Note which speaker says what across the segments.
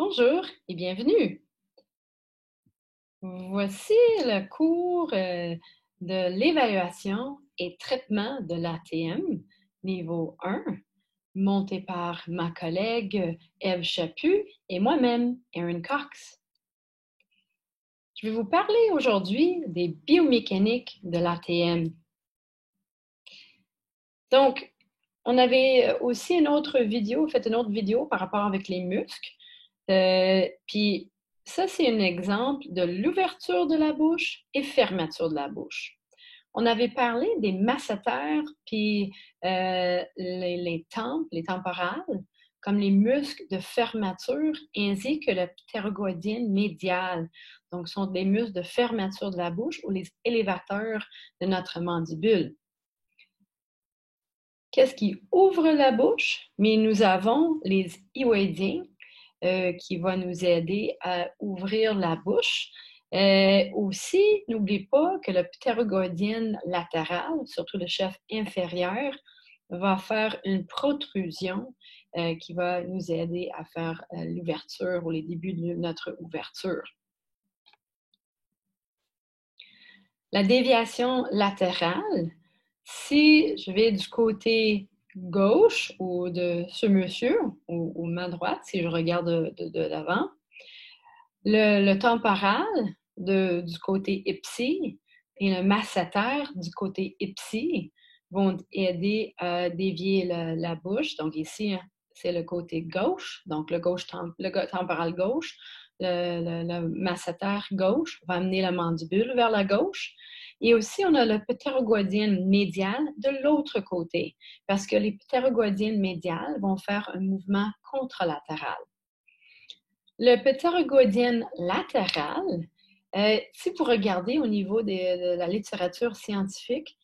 Speaker 1: Bonjour et bienvenue. Voici le cours de l'évaluation et traitement de l'ATM niveau 1, monté par ma collègue Ève Chaput et moi-même, Erin Cox. Je vais vous parler aujourd'hui des biomécaniques de l'ATM. Donc, on avait aussi fait une autre vidéo par rapport avec les muscles. Puis ça, c'est un exemple de l'ouverture de la bouche et fermeture de la bouche. On avait parlé des masséters puis les tempes, les temporales, comme les muscles de fermeture, ainsi que le ptérygoïdien médial. Donc, ce sont des muscles de fermeture de la bouche ou les élévateurs de notre mandibule. Qu'est-ce qui ouvre la bouche? Mais nous avons les hyoïdiens qui va nous aider à ouvrir la bouche. Aussi, n'oublie pas que le ptérygoïdien latéral, surtout le chef inférieur, va faire une protrusion qui va nous aider à faire l'ouverture ou les débuts de notre ouverture. La déviation latérale, si je vais du côté gauche ou de ce monsieur ou ma droite, si je regarde de l'avant, le temporal du côté ipsi et le masséter du côté ipsi vont aider à dévier la bouche. Donc ici, c'est le côté gauche, donc le temporal gauche. Le masséter gauche va amener la mandibule vers la gauche. Et aussi, on a le ptérygoïdien médial de l'autre côté, parce que les ptérygoïdiens médiales vont faire un mouvement contralatéral. Le ptérygoïdien latéral, si vous regardez au niveau de la littérature scientifique,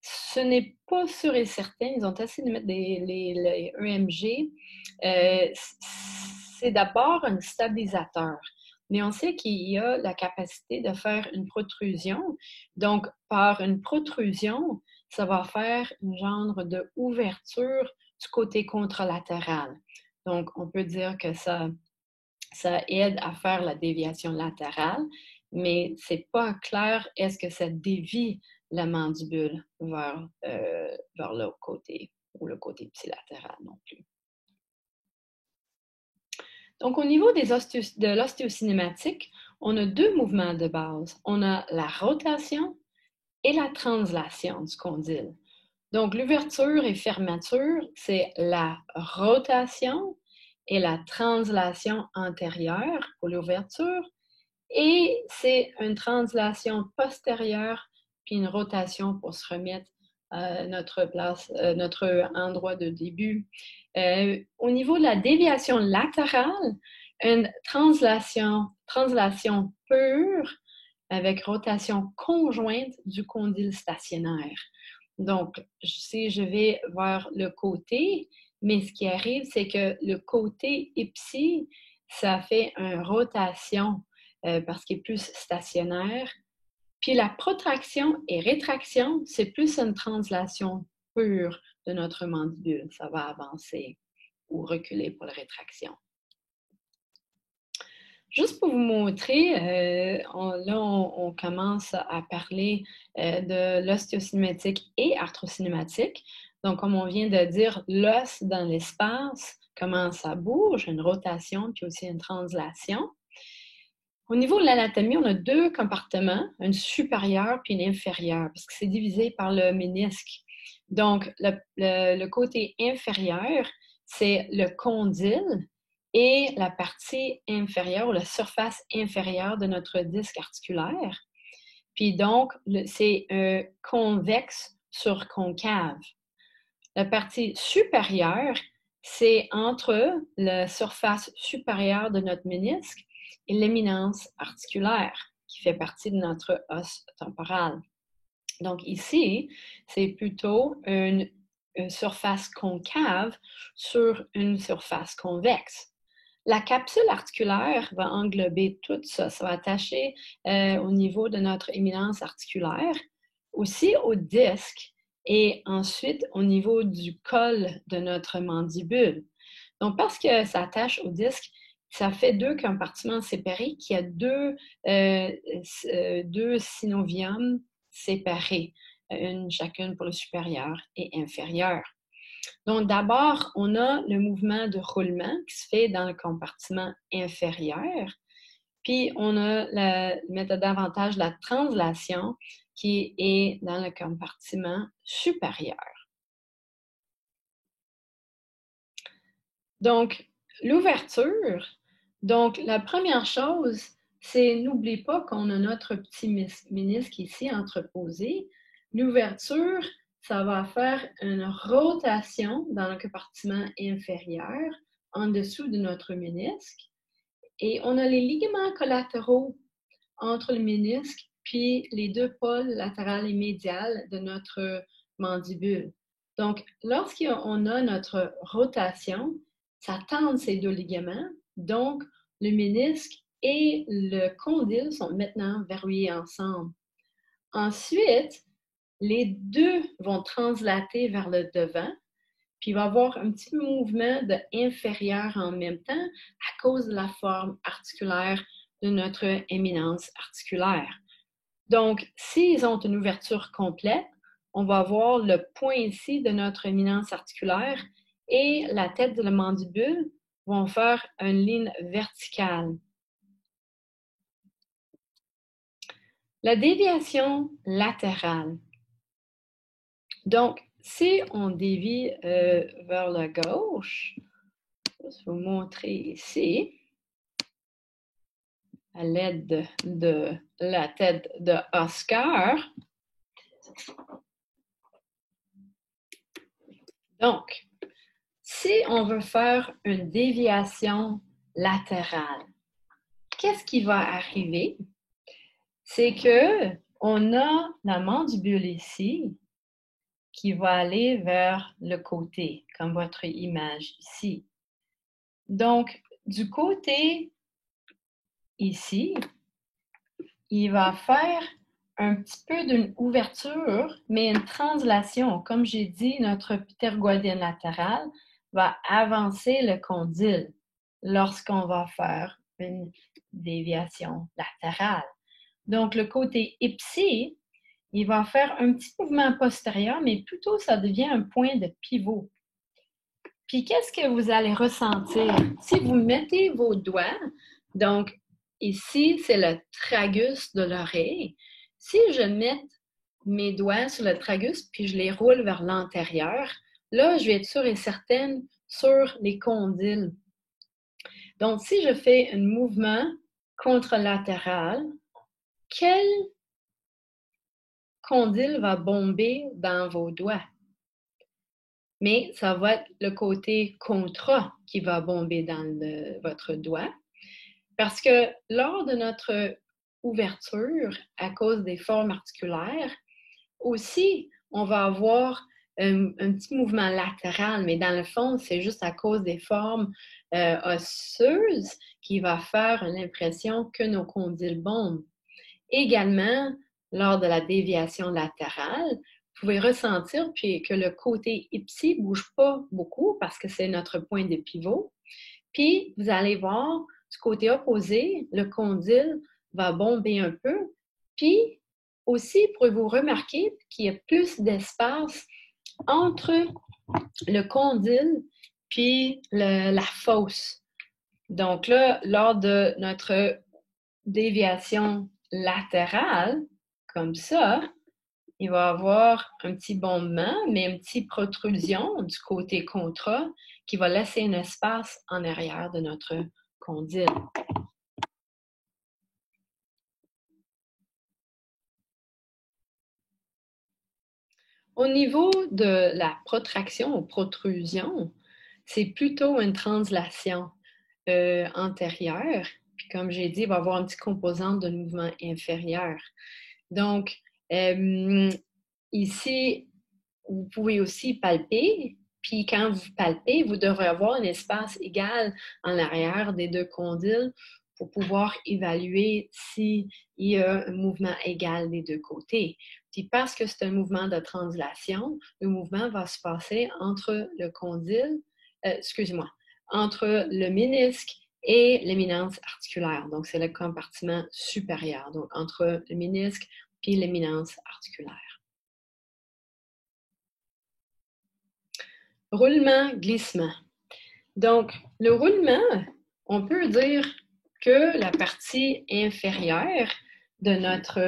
Speaker 1: ce n'est pas sûr et certain. Ils ont essayé de mettre les EMG. C'est d'abord un stabilisateur. Mais on sait qu'il y a la capacité de faire une protrusion. Donc, par une protrusion, ça va faire un genre d'ouverture du côté contralatéral. Donc, on peut dire que ça aide à faire la déviation latérale, mais c'est pas clair est-ce que ça dévie la mandibule vers l'autre côté ou le côté ipsilatéral non plus. Donc, au niveau de l'ostéocinématique, on a deux mouvements de base. On a la rotation et la translation du condyle. Donc, l'ouverture et fermeture, c'est la rotation et la translation antérieure pour l'ouverture, et c'est une translation postérieure puis une rotation pour se remettre à notre place, notre endroit de début. Au niveau de la déviation latérale, une translation pure avec rotation conjointe du condyle stationnaire. Donc, si je vais vers le côté, mais ce qui arrive, c'est que le côté ipsi, ça fait une rotation parce qu'il est plus stationnaire. Puis la protraction et rétraction, c'est plus une translation pure de notre mandibule. Ça va avancer ou reculer pour la rétraction. Juste pour vous montrer, on commence à parler de l'ostéocinématique et arthrocinématique. Donc, comme on vient de dire, l'os dans l'espace, comment ça bouge, une rotation, puis aussi une translation. Au niveau de l'anatomie, on a deux compartiments, un supérieur puis un inférieur, parce que c'est divisé par le ménisque. Donc, le côté inférieur, c'est le condyle et la partie inférieure, ou la surface inférieure de notre disque articulaire. Puis donc, c'est convexe sur concave. La partie supérieure, c'est entre la surface supérieure de notre ménisque et l'éminence articulaire, qui fait partie de notre os temporal. Donc ici, c'est plutôt une surface concave sur une surface convexe. La capsule articulaire va englober tout ça. Ça va attacher au niveau de notre éminence articulaire, aussi au disque et ensuite au niveau du col de notre mandibule. Donc, parce que ça attache au disque, ça fait deux compartiments séparés qui a deux synoviums séparés, chacune pour le supérieur et inférieur. Donc, d'abord, on a le mouvement de roulement qui se fait dans le compartiment inférieur. Puis, on a la méthode d'avantage de la translation qui est dans le compartiment supérieur. Donc, l'ouverture. Donc, la première chose, c'est n'oublie pas qu'on a notre petit ménisque ici entreposé. L'ouverture, ça va faire une rotation dans le compartiment inférieur en dessous de notre ménisque. Et on a les ligaments collatéraux entre le ménisque puis les deux pôles latéral et médial de notre mandibule. Donc, lorsqu'on a notre rotation, ça tend ces deux ligaments. Donc, le ménisque et le condyle sont maintenant verrouillés ensemble. Ensuite, les deux vont translater vers le devant, puis il va y avoir un petit mouvement de inférieur en même temps à cause de la forme articulaire de notre éminence articulaire. Donc, s'ils ont une ouverture complète, on va avoir le point ici de notre éminence articulaire et la tête de la mandibule vont faire une ligne verticale. La déviation latérale. Donc, si on dévie vers la gauche, je vais vous montrer ici, à l'aide de la tête de Oscar. Donc, si on veut faire une déviation latérale, qu'est-ce qui va arriver? C'est que on a la mandibule ici qui va aller vers le côté, comme votre image ici. Donc, du côté ici, il va faire un petit peu d'une ouverture, mais une translation. Comme j'ai dit, notre ptergoïdienne latérale va avancer le condyle lorsqu'on va faire une déviation latérale. Donc, le côté ipsi, il va faire un petit mouvement postérieur, mais plutôt ça devient un point de pivot. Puis, qu'est-ce que vous allez ressentir? Si vous mettez vos doigts, donc ici, c'est le tragus de l'oreille. Si je mets mes doigts sur le tragus, puis je les roule vers l'antérieur, là, je vais être sûre et certaine sur les condyles. Donc, si je fais un mouvement contralatéral, quel condyle va bomber dans vos doigts? Mais ça va être le côté contra qui va bomber dans votre doigt. Parce que lors de notre ouverture, à cause des formes articulaires, aussi, on va avoir un petit mouvement latéral, mais dans le fond, c'est juste à cause des formes osseuses qui va faire l'impression que nos condyles bombent. Également, lors de la déviation latérale, vous pouvez ressentir puis que le côté ipsi ne bouge pas beaucoup parce que c'est notre point de pivot. Puis, vous allez voir, du côté opposé, le condyle va bomber un peu. Puis, aussi, pourrez-vous remarquer qu'il y a plus d'espace entre le condyle puis la fosse. Donc là, lors de notre déviation latérale, comme ça, il va y avoir un petit bombement, mais une petite protrusion du côté contra qui va laisser un espace en arrière de notre condyle. Au niveau de la protraction ou protrusion, c'est plutôt une translation antérieure. Puis comme j'ai dit, il va y avoir un petit composant de mouvement inférieur. Donc, ici, vous pouvez aussi palper. Puis quand vous palpez, vous devrez avoir un espace égal en arrière des deux condyles pour pouvoir évaluer s'il y a un mouvement égal des deux côtés. Puis parce que c'est un mouvement de translation, le mouvement va se passer entre le condyle, entre le ménisque et l'éminence articulaire. Donc, c'est le compartiment supérieur, donc entre le ménisque et l'éminence articulaire. Roulement, glissement. Donc, le roulement, on peut dire que la partie inférieure de notre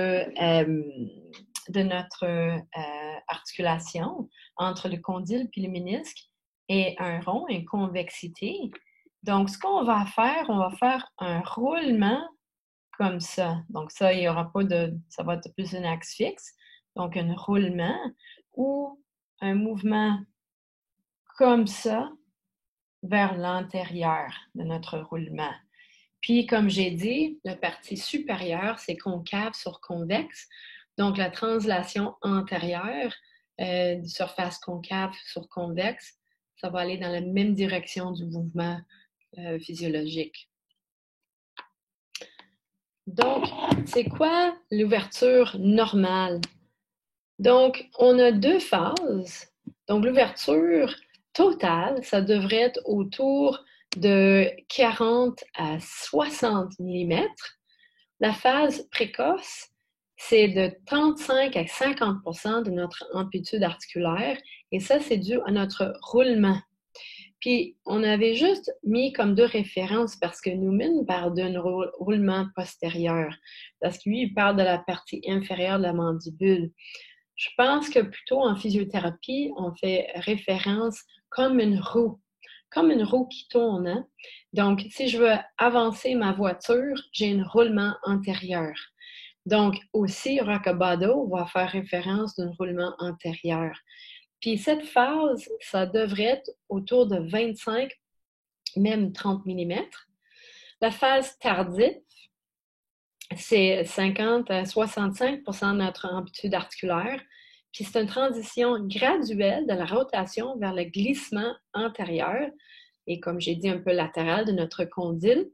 Speaker 1: articulation entre le condyle et le ménisque est un rond, une convexité. Donc, ce qu'on va faire, on va faire un roulement comme ça. Donc, ça, il y aura pas de... Ça va être plus un axe fixe. Donc, un roulement ou un mouvement comme ça vers l'antérieur de notre roulement. Puis, comme j'ai dit, la partie supérieure, c'est concave sur convexe. Donc, la translation antérieure de surface concave sur convexe, ça va aller dans la même direction du mouvement physiologique. Donc, c'est quoi l'ouverture normale? Donc, on a deux phases. Donc, l'ouverture totale, ça devrait être autour de 40 à 60 mm. La phase précoce, c'est de 35 à 50 % de notre amplitude articulaire. Et ça, c'est dû à notre roulement. Puis, on avait juste mis comme deux références parce que Newman parle d'un roulement postérieur. Parce que lui, il parle de la partie inférieure de la mandibule. Je pense que plutôt en physiothérapie, on fait référence comme une roue qui tourne. Hein? Donc, si je veux avancer ma voiture, j'ai un roulement antérieur. Donc, aussi, Rockabado va faire référence d'un roulement antérieur. Puis cette phase, ça devrait être autour de 25, même 30 mm. La phase tardive, c'est 50 à 65 % de notre amplitude articulaire. Puis c'est une transition graduelle de la rotation vers le glissement antérieur et, comme j'ai dit, un peu latéral de notre condyle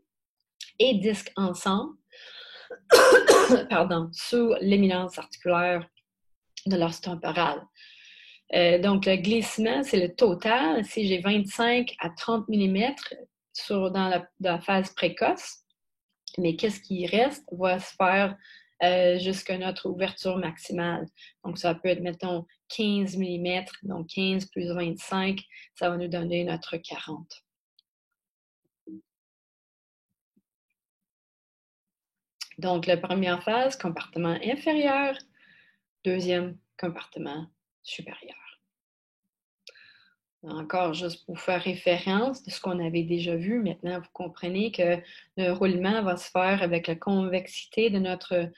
Speaker 1: et disque ensemble, sous l'éminence articulaire de l'os temporal. Donc, le glissement, c'est le total. Si j'ai 25 à 30 mm dans la phase précoce, mais qu'est-ce qui reste va se faire jusqu'à notre ouverture maximale. Donc, ça peut être, mettons, 15 mm. Donc, 15 plus 25, ça va nous donner notre 40. Donc, la première phase, compartiment inférieur. Deuxième, compartiment supérieur. Encore, juste pour faire référence de ce qu'on avait déjà vu, maintenant, vous comprenez que le roulement va se faire avec la convexité de notre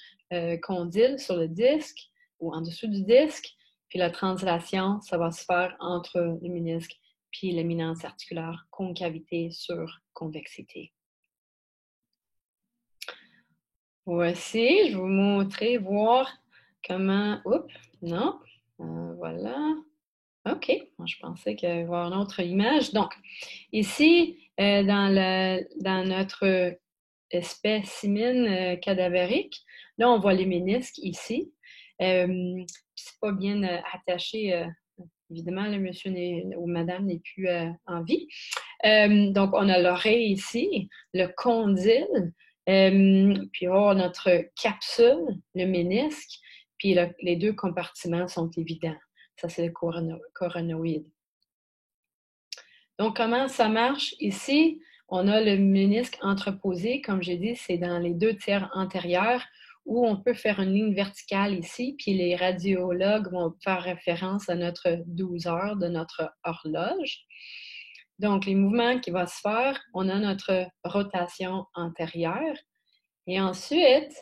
Speaker 1: condyle sur le disque ou en dessous du disque, puis la translation, ça va se faire entre le ménisque puis l'éminence articulaire, concavité sur convexité. Voici, je vais vous montrer, voir comment... Oups, non, voilà. OK, je pensais qu'il y avait une autre image. Donc, ici, dans notre spécimen cadavérique, là, on voit les ménisques ici. C'est pas bien attaché. Évidemment, le monsieur ou madame n'est plus en vie. Donc, on a l'oreille ici, le condyle, puis on a notre capsule, le ménisque, puis les deux compartiments sont évidents. Ça, c'est le coronoïde. Donc, comment ça marche? Ici, on a le ménisque entreposé. Comme j'ai dit, c'est dans les 2 tiers antérieurs où on peut faire une ligne verticale ici, puis les radiologues vont faire référence à notre 12 heures de notre horloge. Donc, les mouvements qui vont se faire, on a notre rotation antérieure. Et ensuite,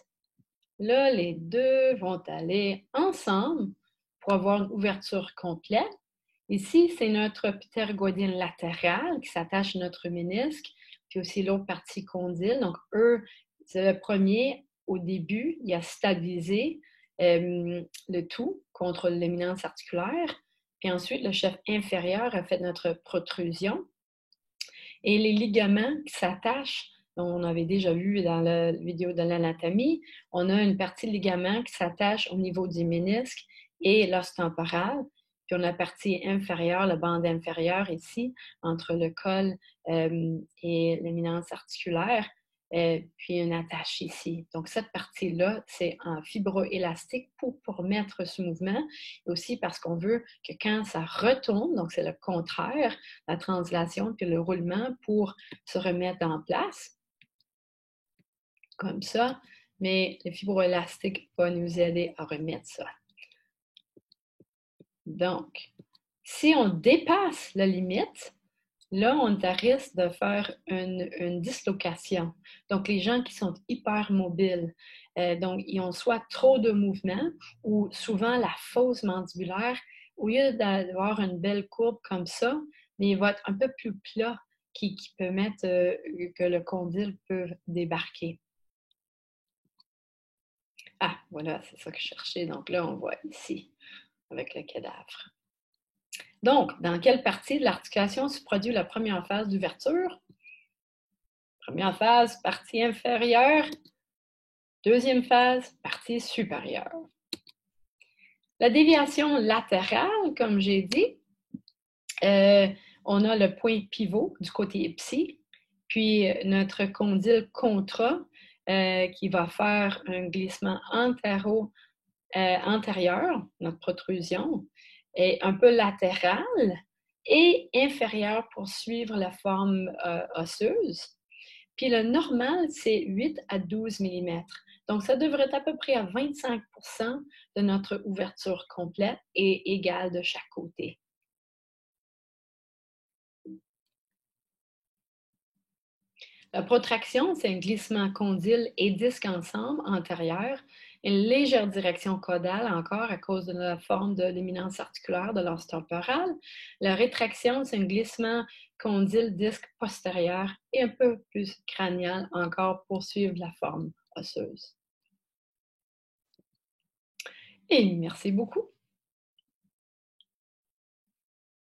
Speaker 1: là, les deux vont aller ensemble pour avoir une ouverture complète. Ici, c'est notre ptérygoïdienne latérale qui s'attache à notre ménisque, puis aussi l'autre partie condyle. Donc, eux, c'est le premier, au début, il a stabilisé le tout contre l'éminence articulaire. Puis ensuite, le chef inférieur a fait notre protrusion. Et les ligaments qui s'attachent, on avait déjà vu dans la vidéo de l'anatomie, on a une partie de ligament qui s'attache au niveau du ménisque et l'os temporal. Puis on a la partie inférieure, la bande inférieure ici, entre le col et l'éminence articulaire, puis une attache ici. Donc cette partie-là, c'est en fibroélastique pour mettre ce mouvement, et aussi parce qu'on veut que quand ça retourne, donc c'est le contraire, la translation puis le roulement pour se remettre en place, comme ça, mais le fibroélastique va nous aider à remettre ça. Donc, si on dépasse la limite, là, on est à risque de faire une dislocation. Donc, les gens qui sont hyper mobiles, donc, ils ont soit trop de mouvement ou souvent la fosse mandibulaire, au lieu d'avoir une belle courbe comme ça, mais il va être un peu plus plat qui permettent que le condyle peut débarquer. Ah, voilà, c'est ça que je cherchais. Donc là, on voit ici, avec le cadavre. Donc, dans quelle partie de l'articulation se produit la première phase d'ouverture? Première phase, partie inférieure. Deuxième phase, partie supérieure. La déviation latérale, comme j'ai dit, on a le point pivot du côté psi, puis notre condyle contra qui va faire un glissement antérieur, notre protrusion, est un peu latérale et inférieure pour suivre la forme osseuse. Puis le normal, c'est 8 à 12 mm. Donc, ça devrait être à peu près à 25 de notre ouverture complète et égale de chaque côté. La protraction, c'est un glissement condyle et disque ensemble, antérieur, une légère direction caudale encore à cause de la forme de l'éminence articulaire de l'os temporal. La rétraction, c'est un glissement condyle disque postérieur et un peu plus cranial encore pour suivre la forme osseuse. Et merci beaucoup.